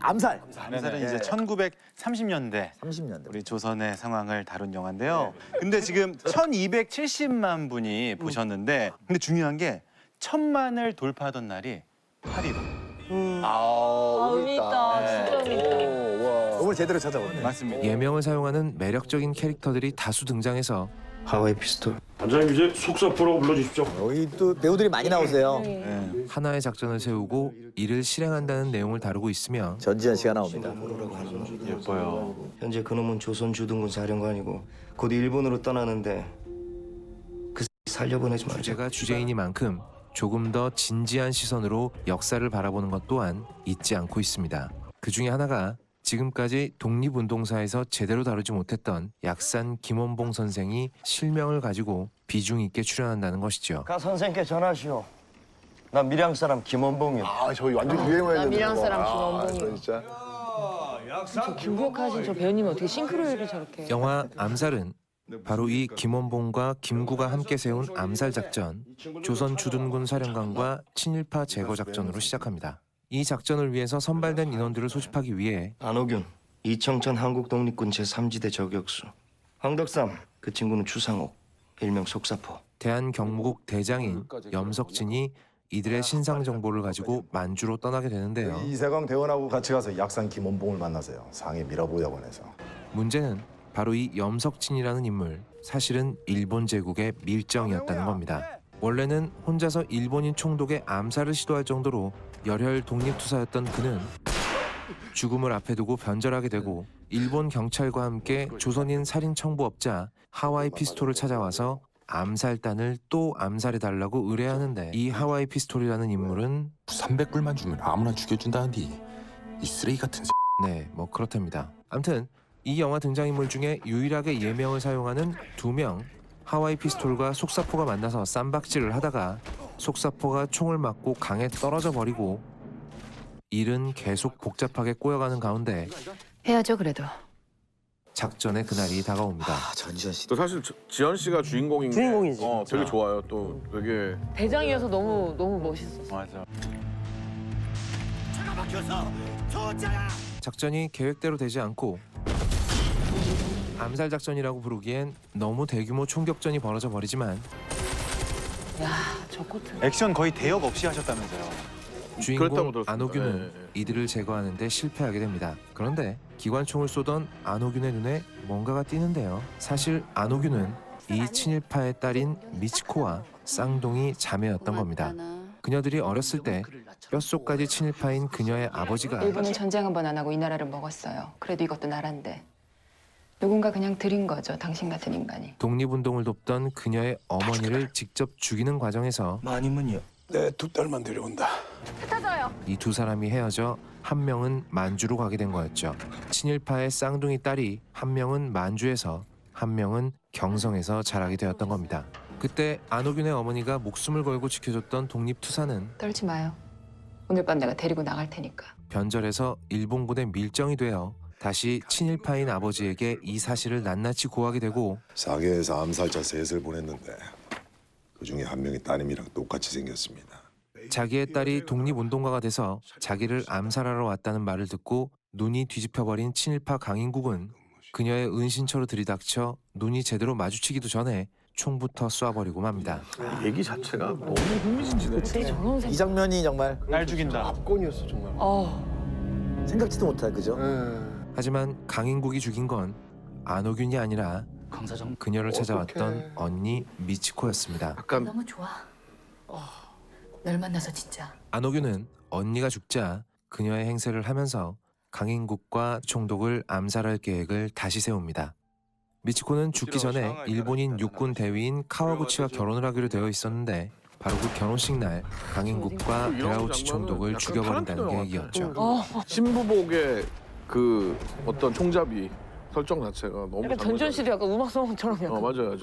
암살. 암살은 네. 이제 1930년대 30년대. 우리 조선의 상황을 다룬 영화인데요. 근데 지금 1270만 분이 보셨는데 근데 중요한 게 1000만을 돌파하던 날이 8.15. 의미 있다. 진짜 의미 있다. 오늘 제대로 찾아오네. 맞습니다. 예명을 사용하는 매력적인 캐릭터들이 다수 등장해서 하와이 피스톨. 단장님 이제 속사포라고 불러주십시오. 여기 또 배우들이 많이 나오세요. 네. 하나의 작전을 세우고 이를 실행한다는 내용을 다루고 있으며 전지현 씨가 나옵니다. 예뻐요. 현재 그놈은 조선 주둔군 사령관이고 곧 일본으로 떠나는데 그 살려보내지 말자. 주제가 주제이니만큼 조금 더 진지한 시선으로 역사를 바라보는 것 또한 잊지 않고 있습니다. 그 중에 하나가 지금까지 독립운동사에서 제대로 다루지 못했던 약산 김원봉 선생이 실명을 가지고 비중 있게 출연한다는 것이죠. 가 선생께 전하시오. 나 밀양 사람 김원봉이요. 아, 저희 완전 유행어였는데. 나 밀양 사람 아, 김원봉이요. 진짜. 저 김국하신 저 배우님 어떻게 싱크로율을 저렇게. 영화 암살은 바로 이 김원봉과 김구가 함께 세운 암살 작전, 조선 주둔군 사령관과 친일파 제거 작전으로 시작합니다. 이 작전을 위해서 선발된 인원들을 소집하기 위해 안호균, 이청천 한국독립군 제3지대 저격수. 황덕삼, 그 친구는 추상옥, 일명 속사포. 대한경무국 대장인 염석진이 이들의 신상 정보를 가지고 만주로 떠나게 되는데요. 이세광 대원하고 같이 가서 약산 김원봉을 만나세요. 상해 미라보야관에서. 문제는 바로 이 염석진이라는 인물, 사실은 일본 제국의 밀정이었다는 겁니다. 원래는 혼자서 일본인 총독의 암살을 시도할 정도로 열혈 독립투사였던 그는 죽음을 앞에 두고 변절하게 되고 일본 경찰과 함께 조선인 살인 청부업자 하와이 피스톨을 찾아와서 암살단을 또 암살해달라고 의뢰하는데 이 하와이 피스톨이라는 인물은 300불만 주면 아무나 죽여준다는디 이 쓰레기 같은 네, 뭐 그렇답니다. 암튼 이 영화 등장인물 중에 유일하게 예명을 사용하는 2명 하와이 피스톨과 속사포가 만나서 쌈박질을 하다가 속사포가 총을 맞고 강에 떨어져 버리고 일은 계속 복잡하게 꼬여가는 가운데 해야죠 그래도. 작전의 그날이 다가옵니다. 전지현 씨. 또 사실 지현 씨가 주인공인 게 주인공이지. 되게 좋아요. 또 되게 대장이어서 너무 멋있었어. 맞아. 작전이 계획대로 되지 않고 암살 작전이라고 부르기엔 너무 대규모 총격전이 벌어져 버리지만 야, 저 코트. 액션 거의 대역 없이 하셨다면서요. 그랬다고 주인공 들었습니다. 안호균은 예, 예. 이들을 제거하는 데 실패하게 됩니다. 그런데 기관총을 쏘던 안호균의 눈에 뭔가가 띄는데요. 사실 안호균은 이 친일파의 딸인 미치코와 쌍둥이 자매였던 겁니다. 그녀들이 어렸을 때 뼛속까지 친일파인 그녀의 아버지가 일본은 전쟁 한 번 안 하고 이 나라를 먹었어요. 그래도 이것도 나란데. 누군가 그냥 들인 거죠. 당신 같은 인간이. 독립운동을 돕던 그녀의 어머니를 직접 죽이는 과정에서 마님은요? 내 두 딸만 데려온다. 이 두 사람이 헤어져 한 명은 만주로 가게 된 거였죠. 친일파의 쌍둥이 딸이 한 명은 만주에서 한 명은 경성에서 자라게 되었던 겁니다. 그때 안호균의 어머니가 목숨을 걸고 지켜줬던 독립투사는 떨지 마요. 오늘 밤 내가 데리고 나갈 테니까. 변절해서 일본군의 밀정이 되어 다시 친일파인 아버지에게 이 사실을 낱낱이 고하게 되고 상해에서 암살자 셋을 보냈는데 그중에 한 명이 따님이랑 똑같이 생겼습니다. 자기의 딸이 독립운동가가 돼서 자기를 암살하러 왔다는 말을 듣고 눈이 뒤집혀버린 친일파 강인국은 그녀의 은신처로 들이닥쳐 눈이 제대로 마주치기도 전에 총부터 쏴버리고 맙니다. 얘기 자체가 너무 흥미진진해. 어떻게 저런 이 생각. 장면이 정말 날 죽인다. 압권이었어 정말. 생각지도 못할 그죠? 하지만 강인국이 죽인 건 안호균이 아니라 그녀를 찾아왔던 언니 미치코였습니다. 약간 너무 좋아. 널 만나서 진짜. 안호균은 언니가 죽자 그녀의 행세를 하면서 강인국과 총독을 암살할 계획을 다시 세웁니다. 미치코는 죽기 전에 일본인 육군 대위인 카와구치와 결혼을 하기로 되어 있었는데 바로 그 결혼식 날 강인국과 베라우치 총독을 죽여버린다는 계획이었죠. 신부복의 그 어떤 총잡이 설정 자체가 너무 약간 잘 전전시대 약간 음악성처럼 약간. 맞아요.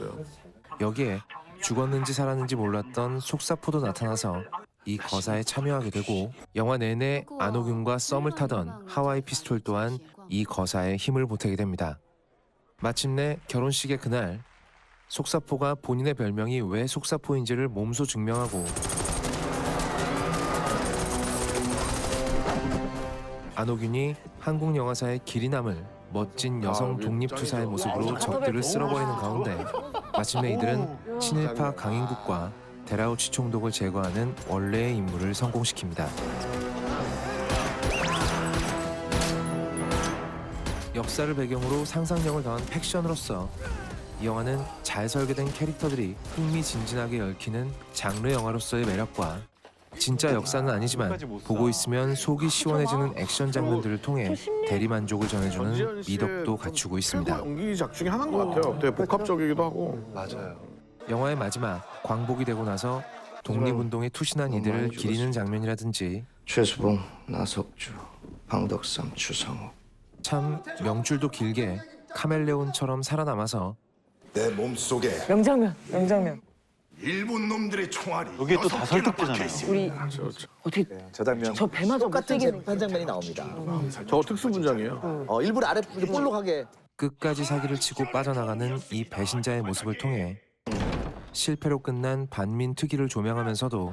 여기에 죽었는지 살았는지 몰랐던 속사포도 나타나서 이 거사에 참여하게 되고 영화 내내 안호균과 썸을 타던 하와이 피스톨 또한 이 거사에 힘을 보태게 됩니다. 마침내 결혼식의 그날 속사포가 본인의 별명이 왜 속사포인지를 몸소 증명하고 안호균이 한국 영화사의 길이 남을 멋진 여성 독립투사의 모습으로 적들을 쓸어버리는 가운데 마침내 이들은 친일파 강인국과 데라우치 총독을 제거하는 원래의 임무를 성공시킵니다. 역사를 배경으로 상상력을 더한 팩션으로서 이 영화는 잘 설계된 캐릭터들이 흥미진진하게 얽히는 장르 영화로서의 매력과 진짜 역사는 아니지만 보고 있으면 속이 시원해지는 액션 장면들을 통해 대리만족을 전해주는 미덕도 갖추고 있습니다. 연기작 중에 하나인 것 같아요. 되게 복합적이기도 하고. 맞아요. 영화의 마지막 광복이 되고 나서 독립운동에 투신한 이들을 기리는 장면이라든지 최수봉, 나석주, 황덕삼, 추상욱. 참 명줄도 길게 카멜레온처럼 살아남아서 내 몸속에 명장면, 명장면. 일본 놈들의 총알이 여기에 또 다 설득되잖아요. 우리 그렇죠. 어떻게 저 장면 저 배마저 똑같은 못되게 재판 장면이 나옵니다. 저거 특수 분장이에요. 일부러 아래 볼록하게 끝까지 사기를 치고 빠져나가는 이 배신자의 모습을 통해 실패로 끝난 반민특위를 조명하면서도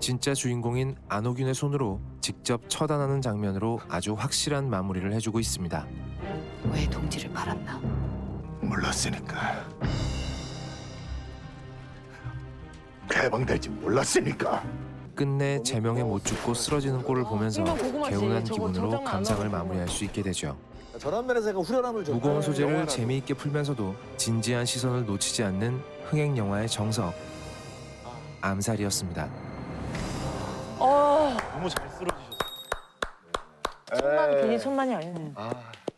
진짜 주인공인 안호균의 손으로 직접 처단하는 장면으로 아주 확실한 마무리를 해주고 있습니다. 왜 동지를 팔았나? 몰랐으니까. 개방될지 몰랐으니까. 끝내 제명에 못 죽고 쓰러지는 꼴을 보면서 정말 궁금하지. 개운한 저거 기분으로 정장 안 감상을 나오고. 마무리할 수 있게 되죠. 저런 면에서 제가 후련함을 좀 무거운 소재를 재미있게 풀면서도 진지한 시선을 놓치지 않는 흥행 영화의 정석 암살이었습니다. 너무 잘 쓰러지셨어요. 천만 괜히 천만이 아니네.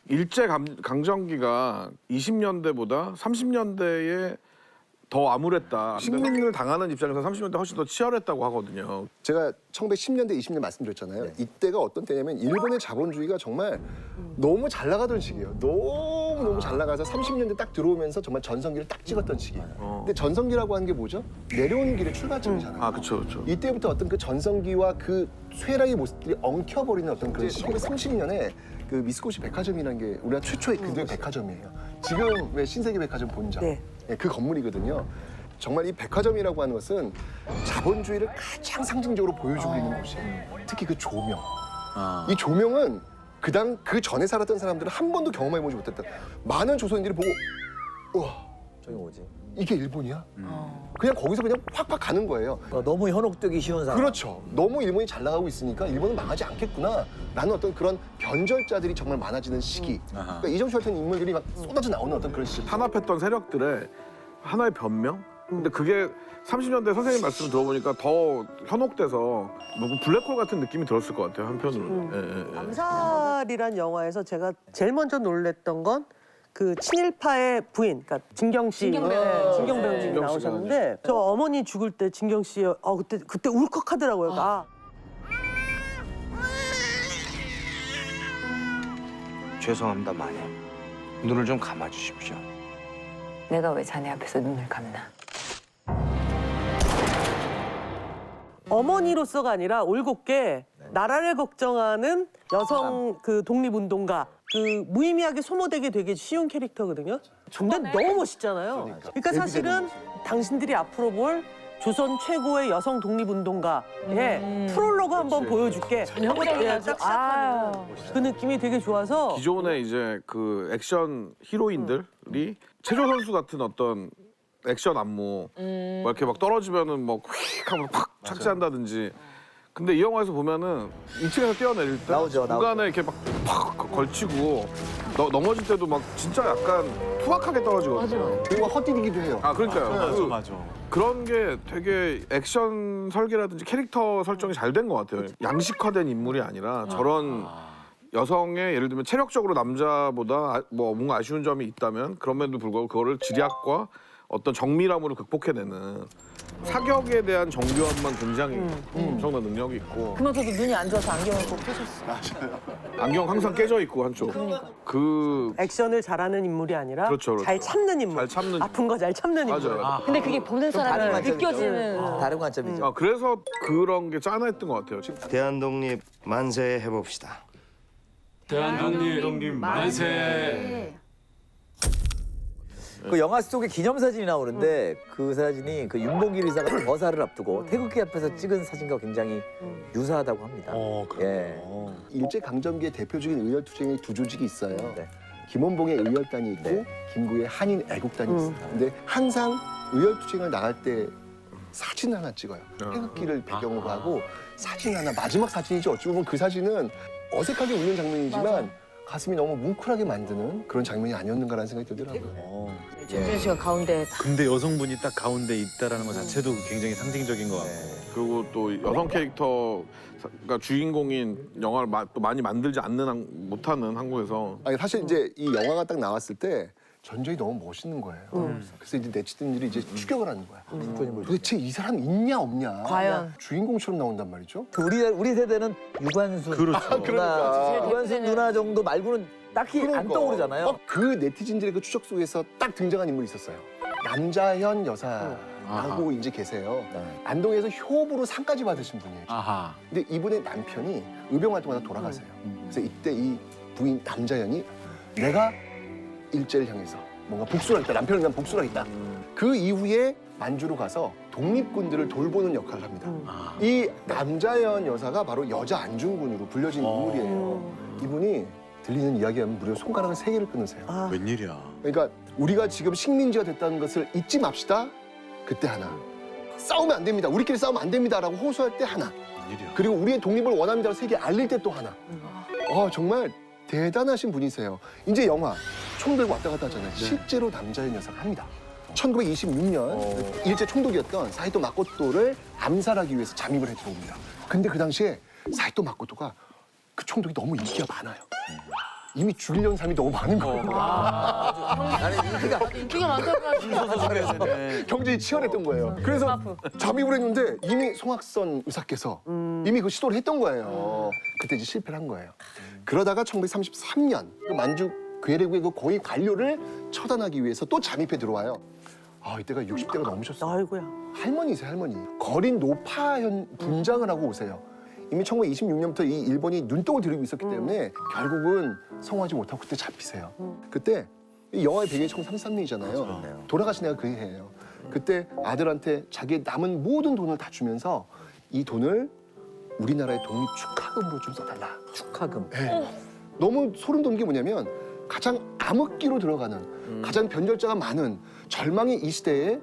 일제 강점기가 20년대보다 30년대에 더 암울했다. 식민을 당하는 입장에서 30년대 훨씬 더 치열했다고 하거든요. 제가 1910년대, 20년 말씀드렸잖아요. 이때가 어떤 때냐면 일본의 자본주의가 정말 너무 잘 나가던 시기예요. 너무 잘 나가서 30년대 딱 들어오면서 정말 전성기를 딱 찍었던 시기예요. 근데 전성기라고 하는 게 뭐죠? 내려오는 길의 출발점이잖아요. 아, 그렇죠. 이때부터 어떤 그 전성기와 그 쇠락의 모습들이 엉켜버리는 어떤 그런 1930년에 그 미쓰고시 백화점이라는 게 우리나라 최초의 근대 백화점이에요. 지금 왜 신세계 백화점 본점 그 건물이거든요. 정말 이 백화점이라고 하는 것은 자본주의를 가장 상징적으로 보여주고 있는 곳이에요. 특히 그 조명. 이 조명은 그 전에 살았던 사람들은 한 번도 경험해보지 못했던 많은 조선인들이 보고 우와 저기 뭐지? 이게 일본이야? 그냥 거기서 그냥 확확 가는 거예요. 너무 현혹되기 쉬운 상황. 그렇죠. 너무 일본이 잘 나가고 있으니까 일본은 망하지 않겠구나 라는 어떤 그런 변절자들이 정말 많아지는 시기. 그러니까 이정수 같은 인물들이 막 쏟아져 나오는 어떤 그런 시기. 탄압했던 세력들의 하나의 변명? 근데 그게 30년대 선생님 말씀 들어보니까 더 현혹돼서 뭔가 블랙홀 같은 느낌이 들었을 것 같아요, 한편으로는. 암살이란 영화에서 제가 제일 먼저 놀랬던 건 그 친일파의 부인, 그러니까 진경 씨, 진경 배우님이 진경 나오셨는데 저 어머니 죽을 때 진경 씨, 그때 울컥하더라고요. 죄송합니다, 마님. 눈을 좀 감아주십시오. 내가 왜 자네 앞에서 눈을 감나? 어머니로서가 아니라 올곧게 나라를 걱정하는 여성 그 독립운동가, 그 무의미하게 소모되게 되게 쉬운 캐릭터거든요. 근데 너무 멋있잖아요. 그러니까 사실은 당신들이 앞으로 볼 조선 최고의 여성 독립운동가의 프롤로그 한번 보여줄게. 그 느낌이 되게 좋아서. 기존의 이제 그 액션 히로인들이 체조 선수 같은 어떤 액션 안무 막 이렇게 막 떨어지면은 뭐 휙 하면 팍 착지한다든지. 근데 이 영화에서 보면은 2층에서 뛰어내릴 때 중간에 이렇게 막 팍 걸치고 넘어질 때도 막 진짜 약간 투박하게 떨어지거든요. 그리고 헛디디기도 해요. 아, 그러니까요. 맞아. 그런 게 되게 액션 설계라든지 캐릭터 설정이 잘 된 것 같아요. 양식화된 인물이 아니라 저런 여성의 예를 들면 체력적으로 남자보다 뭐 뭔가 아쉬운 점이 있다면 그럼에도 불구하고 그거를 지략과 어떤 정밀함으로 극복해내는 사격에 대한 정교함만 굉장히 엄청난 능력이 있고 그만큼 눈이 안 좋아서 안경을 꼭 끼셨어. 안경 항상 깨져 있고 한쪽. 그 액션을 잘하는 인물이 아니라 그렇죠. 잘 참는 인물. 잘 참는 아픈 거 잘 참는 인물. 맞아요. 근데 그게 보는 사람이 느껴지는. 다른 관점이죠. 그래서 그런 게 짠했던 것 같아요. 대한독립 만세 해봅시다. 대한독립 만세. 그 영화 속에 기념사진이 나오는데 그 사진이 그 윤봉길 의사가 거사를 앞두고 태극기 앞에서 찍은 사진과 굉장히 유사하다고 합니다. 그래요. 일제 강점기의 대표적인 의열투쟁의 두 조직이 있어요. 네. 김원봉의 의열단이 있고 네. 김구의 한인 애국단이 있어요. 근데 항상 의열투쟁을 나갈 때 사진 하나 찍어요. 태극기를 배경으로 하고 사진 하나, 마지막 사진이죠. 어찌 보면 그 사진은 어색하게 웃는 장면이지만 가슴이 너무 뭉클하게 만드는 그런 장면이 아니었는가라는 생각이 들더라고요. 전준 씨가 가운데 근데 여성분이 딱 가운데 있다라는 것 자체도 굉장히 상징적인 것 같고. 그리고 또 여성 캐릭터가 주인공인 영화를 또 많이 만들지 못하는 한국에서 아니 사실 이제 이 영화가 딱 나왔을 때 전쟁이 너무 멋있는 거예요. 그래서 이제 네티즌들이 이제 추격을 하는 거야. 도대체 이 사람 있냐 없냐. 과연. 주인공처럼 나온단 말이죠. 그 우리 세대는 유관순 그렇죠. 누나, 유관순 누나 정도 말고는 딱히 안 떠오르잖아요. 그 네티즌들의 그 추적 속에서 딱 등장한 인물이 있었어요. 남자현 여사라고 이제 계세요. 안동에서 효부로 상까지 받으신 분이에요. 아하. 근데 이분의 남편이 의병 활동하다 돌아가세요. 그래서 이때 이 부인 남자현이 내가 일제를 향해서 뭔가 복수를 하겠다. 남편을 위한 복수를 하겠다. 그 이후에 만주로 가서 독립군들을 돌보는 역할을 합니다. 이 남자현 여사가 바로 여자 안중근으로 불려진 인물이에요. 이분이 들리는 이야기하면 무려 손가락을 3개를 끊으세요. 웬일이야. 그러니까 우리가 지금 식민지가 됐다는 것을 잊지 맙시다. 그때 하나. 싸우면 안 됩니다. 우리끼리 싸우면 안 됩니다라고 호소할 때 하나. 웬일이야. 그리고 우리의 독립을 원합니다라고 세계에 알릴 때 또 하나. 정말 대단하신 분이세요. 이제 영화 총 들고 왔다 갔다 하잖아요. 실제로 남자현 여사가 합니다. 1926년 일제 총독이었던 사이토 마코토를 암살하기 위해서 잠입을 해 들어옵니다. 근데 그 당시에 사이토 마코토가 그 총독이 너무 인기가 많아요. 이미 죽이려는 사람이 너무 많은 거예요. 인기가 많다고 경쟁이 치열했던 거예요. 그래서 잠입을 했는데 이미 송학선 의사께서 이미 그 시도를 했던 거예요. 그때 이제 실패를 한 거예요. 그러다가 1933년 만주 괴뢰국의 그 고위 관료를 처단하기 위해서 또 잠입해 들어와요. 이때가 60대가 넘으셨어요. 아이고야. 할머니세요, 할머니. 거린 노파현 분장을 하고 오세요. 이미 1926년부터 이 일본이 눈독을 들이고 있었기 때문에 결국은 성공하지 못하고 그때 잡히세요. 그때 이 영화의 배경이 1933년이잖아요. 돌아가신 해가 그 해예요. 그때 아들한테 자기의 남은 모든 돈을 다 주면서 이 돈을 우리나라의 독립 축하금으로 좀 써달라. 축하금. 네. 너무 소름 돋는 게 뭐냐면 가장 암흑기로 들어가는 가장 변절자가 많은 절망의 이 시대에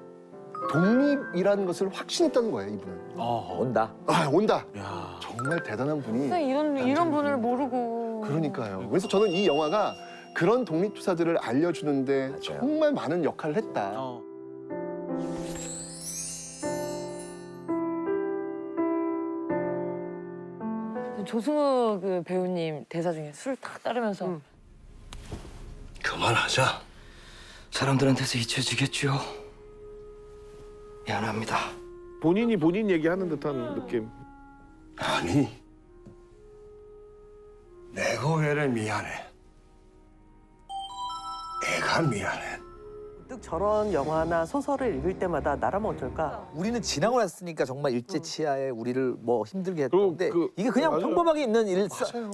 독립이라는 것을 확신했다는 거예요, 이분은. 온다. 온다. 야. 정말 대단한 분이. 이런 분을 모르고. 그러니까요. 그래서 저는 이 영화가 그런 독립투사들을 알려주는데 정말 많은 역할을 했다. 조승우 그 배우님 대사 중에 술 탁 따르면서 그만하자. 사람들한테서 잊혀지겠죠. 미안합니다. 본인이 본인 얘기하는 듯한 느낌. 아니, 내가 왜 미안해. 애가 미안해. 문득 저런 영화나 소설을 읽을 때마다 나라면 어쩔까? 우리는 지나고 났으니까 정말 일제 치하에 우리를 뭐 힘들게 그리고 했는데 이게 그냥 맞아요. 평범하게 있는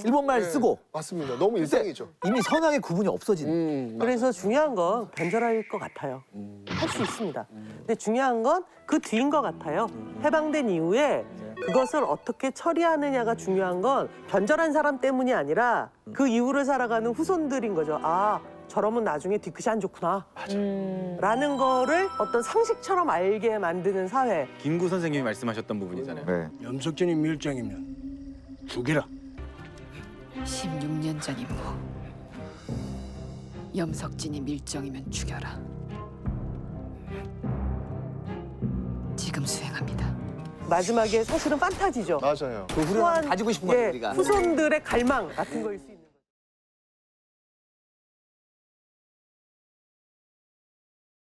일본말 네. 쓰고 맞습니다. 너무 일상이죠. 이미 선악의 구분이 없어진. 그래서 중요한 건 변절할 것 같아요. 할 수 있습니다. 근데 중요한 건 그 뒤인 것 같아요. 해방된 이후에 그것을 어떻게 처리하느냐가 중요한 건 변절한 사람 때문이 아니라 그 이후를 살아가는 후손들인 거죠. 저러면 나중에 뒤끝이 안 좋구나. 라는 거를 어떤 상식처럼 알게 만드는 사회. 김구 선생님이 말씀하셨던 부분이잖아요. 염석진이 밀정이면 죽이라. 16년 전 임무. 염석진이 밀정이면 죽여라. 지금 수행합니다. 마지막에 사실은 판타지죠. 맞아요. 그 후련 가지고 싶은 거죠, 우리가. 후손들의 갈망 같은 거일 수 있어요.